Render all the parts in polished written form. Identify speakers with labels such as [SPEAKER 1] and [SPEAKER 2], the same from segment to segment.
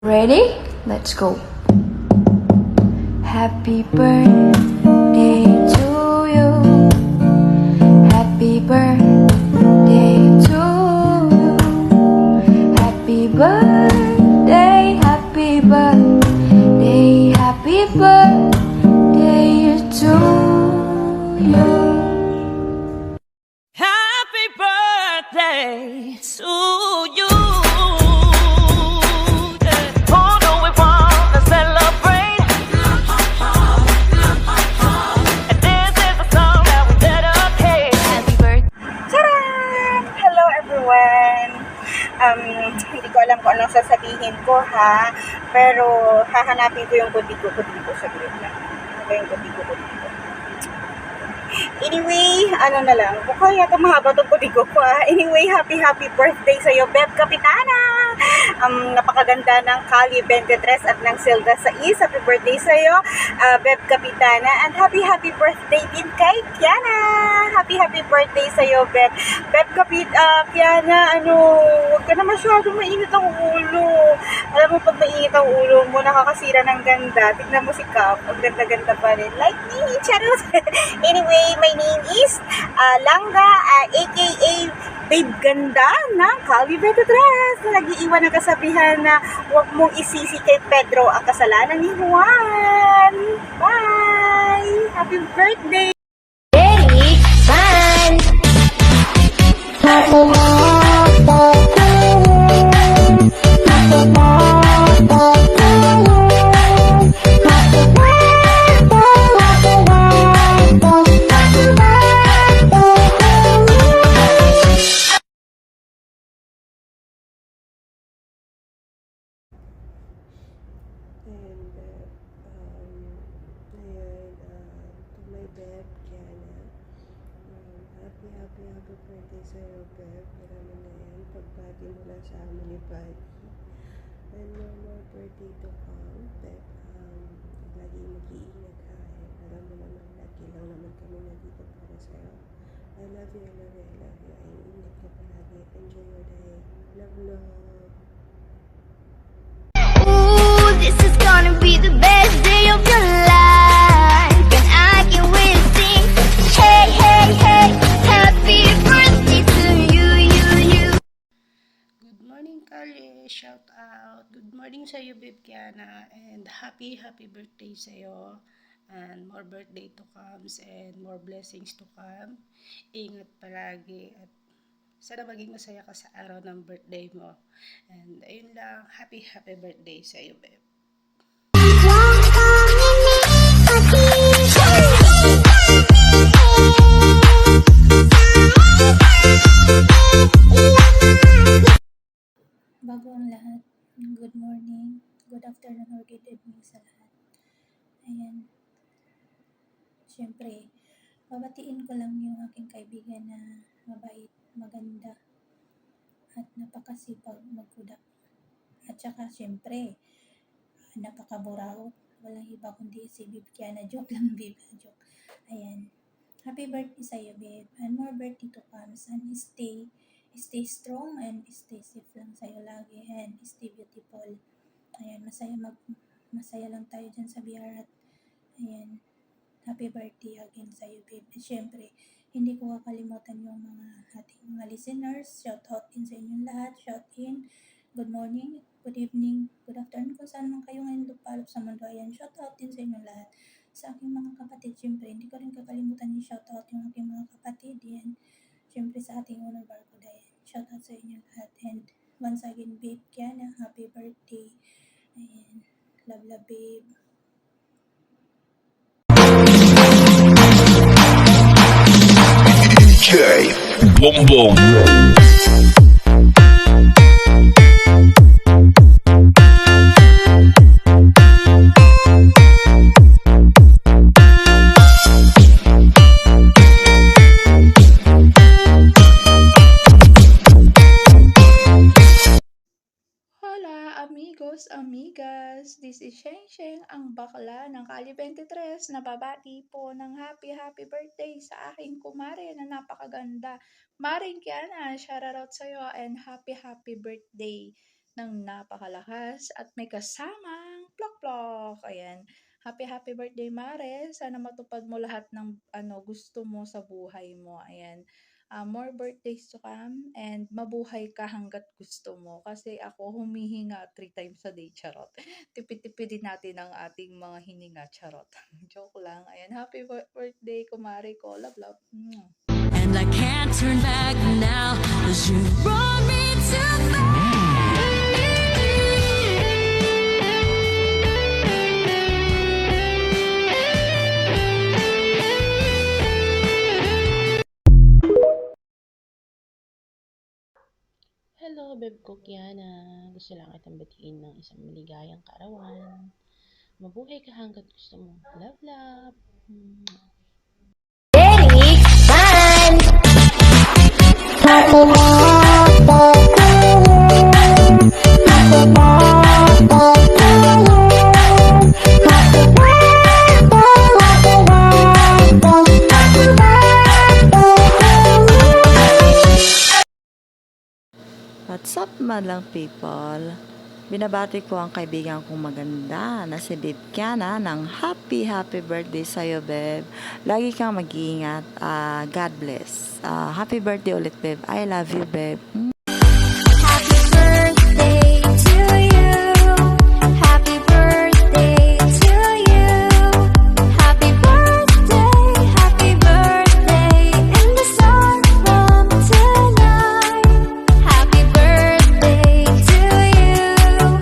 [SPEAKER 1] Ready? Let's go. Happy birthday to you. Happy birthday to you. Happy birthday, happy birthday, happy birthday to you.
[SPEAKER 2] Happy birthday to you. Oh no, we wanna celebrate. And this is the song that we dedicate. Happy birthday.
[SPEAKER 3] Charan! Hello everyone! Hindi ko alam kung anong sasabihin ko ha, pero hahanapin ko yung kutigo sa group na. Ano ba yung kutigo? Anyway, ano na lang, baka yata mahaba itong kutigo ko ha. Anyway, happy birthday sa'yo, Beb Kapitana! Napakaganda ng Kali 23 at ng Silda 6. Happy birthday sa'yo, Beb Kapitana. And happy birthday din kay Kiana! Happy birthday sa'yo, Beb. Beb Kiana, huwag ka na masyadong mainit ang ulo. Alam mo, pag mainit ang ulo mo, nakakasira ng ganda. Tignan mo si Cap, ang ganda-ganda pa rin. Like me, charot! Anyway, my name is Langga, aka Babe Ganda ng Kali 23 na nag-iiwan ng kasabihan na huwag mong isisi kay Pedro ang kasalanan ni Juan. Bye! Happy birthday!
[SPEAKER 1] Ready? Fun!
[SPEAKER 4] And to my Beb, Kiana, happy birthday sa'yo, Beb. Marami na yan. Pagbati mo lang sa amin ni Buddy. And no more birthday to come, Beb. Lagi mag-iingat ka. Alam mo naman, lagi lang naman kami nandito para sa'yo. I love you. Ay, ingat ka palagi. Enjoy your day. Love.
[SPEAKER 5] Ooh, this is gonna be the best day of your life. And I can wait to sing. Hey, happy birthday to you.
[SPEAKER 4] Good morning, Kali. Shout out. Good morning sa iyo, Babe Kiana. And happy birthday sa iyo. And more birthday to comes and more blessings to come. Ingat palagi at sana maging masaya ka sa araw ng birthday mo. And ayun lang, happy birthday sa iyo, Babe.
[SPEAKER 6] Bago ang lahat, good morning, good afternoon, or good evening sa lahat. Ayan. Siyempre, babatiin ko lang yung aking kaibigan na mabait, maganda, at napakasipag magkuda. At saka, siyempre, napakaburaot. Walang iba kundi si Babe Kiana. Joke lang, Babe. Joke. Ayan. Happy birthday sa'yo, Babe. And more birthday to come. And stay strong and stay safe lang sa'yo lagi and stay beautiful. Ayan, masaya lang tayo dyan sa BR at ayan, happy birthday again sa'yo, babe. At syempre, hindi ko kakalimutan yung ating mga listeners. Shout out din sa inyong lahat. Good morning, good evening, good afternoon kung saan man kayo ngayon lupalop sa mundo. Ayan, shout out din sa inyong lahat. Sa aking mga kapatid, syempre, hindi ko rin kakalimutan yung shout out yung aking mga kapatid. Yan, syempre sa ating honor barcode. Ayan, shout out sa inyong lahat. And once again, Babe Kiana, happy birthday. Ayan, love, babe.
[SPEAKER 7] DJ Boom Boom.
[SPEAKER 8] Hola amigos, amigas! This is Sheng, ang bakla ng Kali 23 na babati po ng happy birthday sa aking kumare na napakaganda. Maring Kiana, shoutout sa'yo and happy birthday. ng napakalakas at may kasamang plok-plok. Ayan. Happy birthday, Mare. Sana matupad mo lahat ng gusto mo sa buhay mo. Ayan. More birthdays to come and mabuhay ka hanggat gusto mo. Kasi ako humihinga 3 times a day, charot. Tipid-tipidin natin ang ating mga hininga, charot. Joke lang. Ayan, happy birthday, kumare ko. Love, love.
[SPEAKER 9] And I can't turn back now, 'cause you brought me to
[SPEAKER 10] Hello, Beb ko Kiana. Gusto lang kitang batiin ng isang maligayang kaarawan. Mabuhay ka hanggat gusto mo. Love, love.
[SPEAKER 1] Derek Van.
[SPEAKER 11] What's up, madlang people? Binabati ko ang kaibigan kong maganda na si Beb Kiana ng happy birthday sa'yo, Beb. Lagi kang mag-iingat. God bless. Happy birthday ulit, Beb. I love you, Beb.
[SPEAKER 5] Happy birthday to you. Happy birthday to you. Happy birthday in the sun from tonight. Happy birthday to you.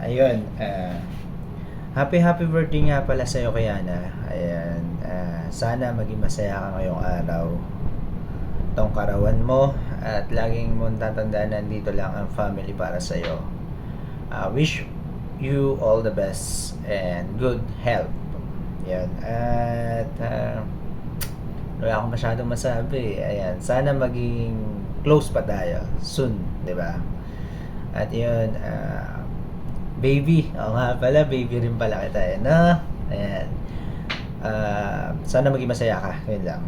[SPEAKER 12] Ayun, happy birthday nga pala sa'yo, Kiana. Ayan, sana maging masaya ka ngayong araw. Itong karawan mo at laging mong tatandaan na nandito lang ang family para sa'yo. Wish you all the best and good health. Yan. At wala akong masyadong masabi. Ayan, sana maging close pa tayo soon, di ba? At yun, baby. Oo nga pala, baby rin pala kita eh, no? Ayan. Sana maging masaya ka. Yun lang.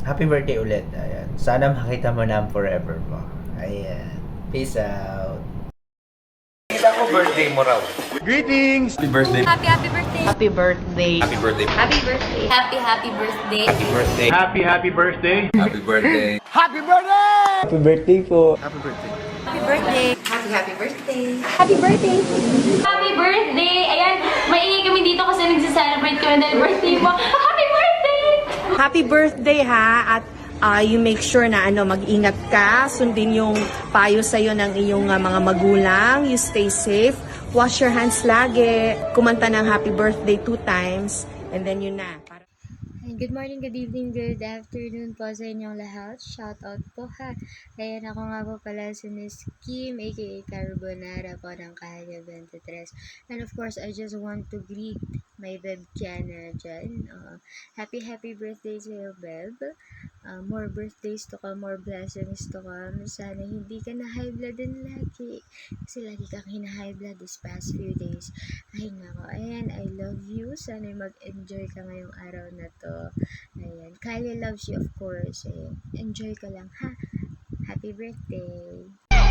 [SPEAKER 12] Happy birthday ulit. Ayan. Sana makita mo na ang forever mo. Ayan. Peace out. Kita ko birthday mo raw. Greetings! Happy birthday.
[SPEAKER 5] Happy birthday.
[SPEAKER 10] Happy birthday.
[SPEAKER 7] Happy birthday.
[SPEAKER 5] Happy birthday. Happy birthday.
[SPEAKER 7] Happy birthday.
[SPEAKER 12] Happy birthday.
[SPEAKER 7] Happy birthday.
[SPEAKER 12] Happy birthday po. Happy birthday.
[SPEAKER 5] Happy birthday. Happy birthday. Happy birthday. Happy birthday. Ayan, maingay kami dito kasi nagse-celebrate kami dahil birthday mo. Happy birthday!
[SPEAKER 13] Happy birthday ha, at you make sure na mag-ingat ka, sundin yung payo sa'yo ng iyong mga magulang, you stay safe, wash your hands lagi, kumanta ng happy birthday 2 times, and then yun na.
[SPEAKER 1] Good morning, good evening, good afternoon po sa inyong lahat. Shout out po ha. Ayan, ako nga po pala si Miss Kim, aka Carbonara po ng Kaya 23. And of course, I just want to greet my Beb Kiana dyan. Happy birthday to you, Beb. More birthdays to come, more blessings to come. Sana hindi ka na high blood din lagi. Kasi lagi kang hina-high blood this past few days. Ay nako, ayan, I love you. Sana mag-enjoy ka ngayong araw na to. Ayan, Kylie loves you of course. Ayan, enjoy ka lang ha. Happy birthday.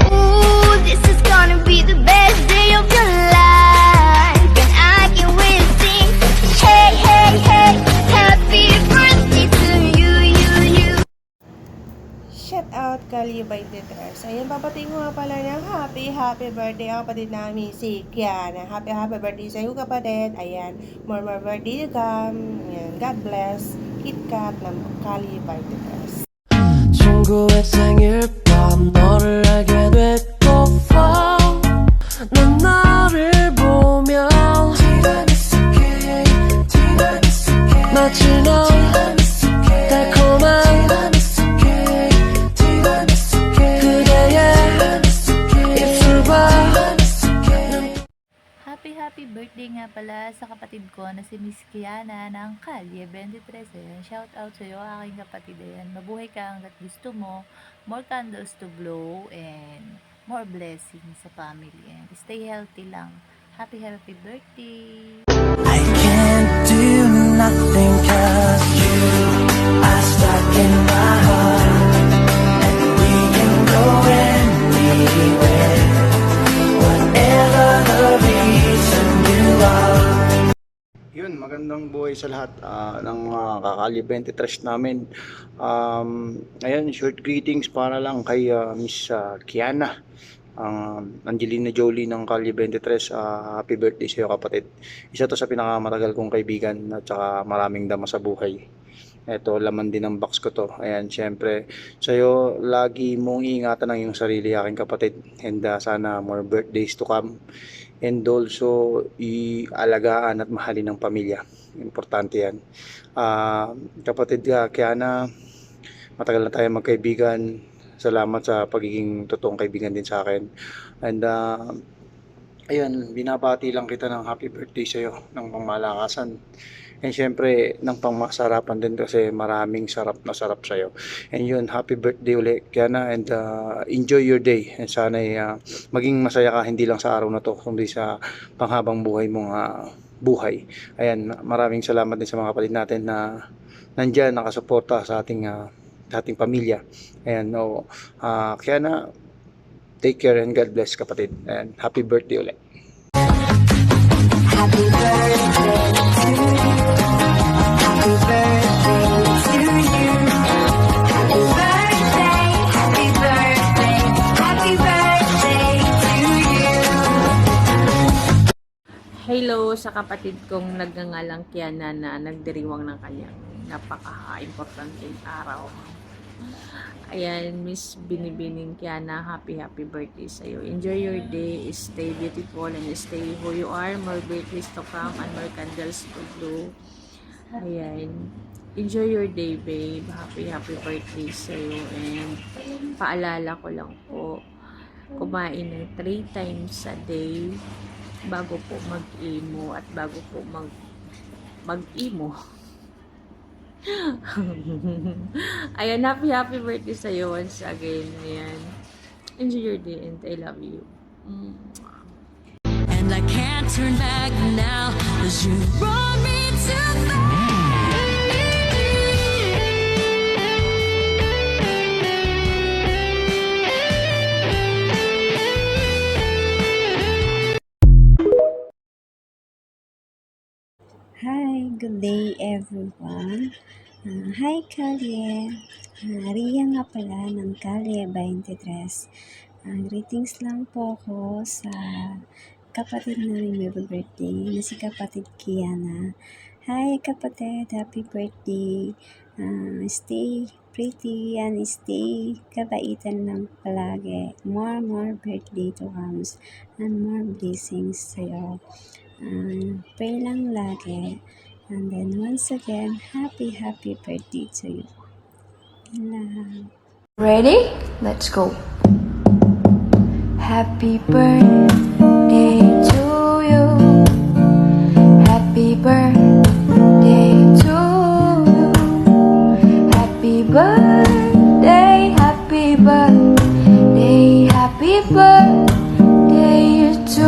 [SPEAKER 5] Ooh, this is gonna be the best day of your life. And I can wait to sing. Hey, hey, hey. Happy birthday to you.
[SPEAKER 4] Shout out Kali by Tetras. Ayan, papating ko nga pala ng happy birthday ang kapatid namin si Kiana. Happy birthday sa iyo, kapatid. Ayan, more birthday to come. Ayan, God bless. KitKat ng Kali by Tetras.
[SPEAKER 9] 친구의 생일 밤 너를 알게 됐고 wow. 넌 나를 보면 마치 넌 달콤한 그대의 입술과
[SPEAKER 6] Happy birthday nga pala sa kapatid ko na si Miss Kiana ng Kalye 23. Ayan, shout out sa iyo, aking kapatid. Ayan, mabuhay ka hanggat gusto mo, more candles to blow, and more blessings sa family. And stay healthy lang. Happy birthday!
[SPEAKER 9] I can't do nothing 'cause you are stuck in my heart, and we can go anywhere.
[SPEAKER 14] magandang buhay sa lahat ng mga kakali 23 namin. Ayan, short greetings para lang kay Miss Kiana, Angelina Jolie ng Kali 23. Happy birthday sa iyo, kapatid. Isa to sa pinakamatagal kong kaibigan at saka maraming dama sa buhay. Ito, laman din ng box ko to. Ayan, syempre, sa'yo, lagi mong ingatan ang iyong sarili, aking kapatid. And sana more birthdays to come. And also, ialagaan at mahalin ng pamilya. Importante yan. Kapatid ka, kaya na matagal na tayo magkaibigan. Salamat sa pagiging totoong kaibigan din sa akin. And ayun, binabati lang kita ng happy birthday sa'yo, ng pangmalakasan. And syempre, ng pangmasarapan din kasi maraming sarap na sarap sa'yo. And yun, happy birthday ulit, Kiana, and enjoy your day. And sana maging masaya ka hindi lang sa araw na to, kundi sa panghabang buhay mong buhay. Ayan, maraming salamat din sa mga kapatid natin na nandyan, nakasuporta sa ating pamilya. Ayan, Kiana, take care and God bless, kapatid. And happy birthday ulit.
[SPEAKER 5] Happy birthday to you. Happy birthday to you. Happy birthday, happy birthday, happy birthday to you.
[SPEAKER 10] Hello sa kapatid kong nagngangalang Kiana na nagdiriwang ng kanyang napaka-importanteng araw. Ayan, Miss Binibining Kiana, happy birthday sa'yo. Enjoy your day, stay beautiful, and stay who you are. More birthdays to come and more candles to blow. Ayan, enjoy your day, babe. Happy birthday sa'yo. And paalala ko lang po, kumain ng 3 times a day bago po mag-imo at bago po mag-imo. Ayan, happy birthday sa'yo once again. Ayan, enjoy your day and I love you.
[SPEAKER 9] And I can't turn back now, 'cause you brought me to
[SPEAKER 15] Hi, good day everyone. Hi Kalye. Ria nga pala ng Kalye 23. Greetings lang po ako sa kapatid namin may birthday na si kapatid Kiana. Hi kapatid, happy birthday. Stay pretty and stay kabaitan lang palagi. More birthday to come and more blessings sa'yo. Pray lang lagi. And then once again, happy birthday to you. Love.
[SPEAKER 5] Ready? Let's go. Happy birthday to you. Happy birthday to you. Happy birthday, happy birthday, happy birthday to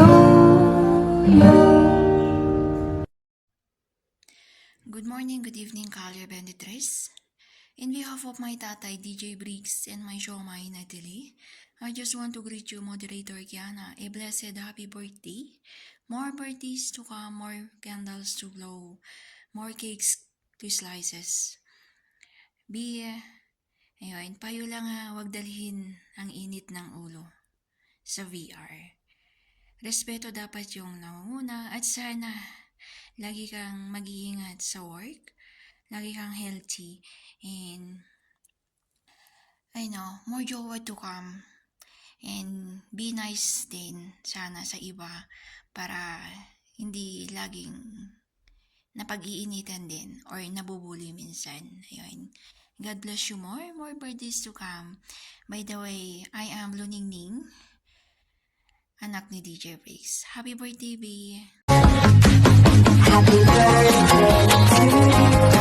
[SPEAKER 5] you.
[SPEAKER 16] Good morning, good evening, Kalye 23. In behalf of my tatay, DJ Briggs, and my showmai, Natalie, I just want to greet you, Moderator Kiana, a blessed happy birthday. More birthdays to come, more candles to glow, more cakes to slices. Ayun, payo lang wag dalhin ang init ng ulo sa VR. Respeto dapat yung nauna at sana lagi kang mag-iingat sa work, lagi kang healthy, and more joy to come, and be nice din sana sa iba para hindi laging napag-iinitan din or nabubuli minsan. Ayun. God bless you more birthdays to come. By the way, I am Luningning, anak ni DJ Briggs. Happy birthday, B!
[SPEAKER 5] Happy birthday to you.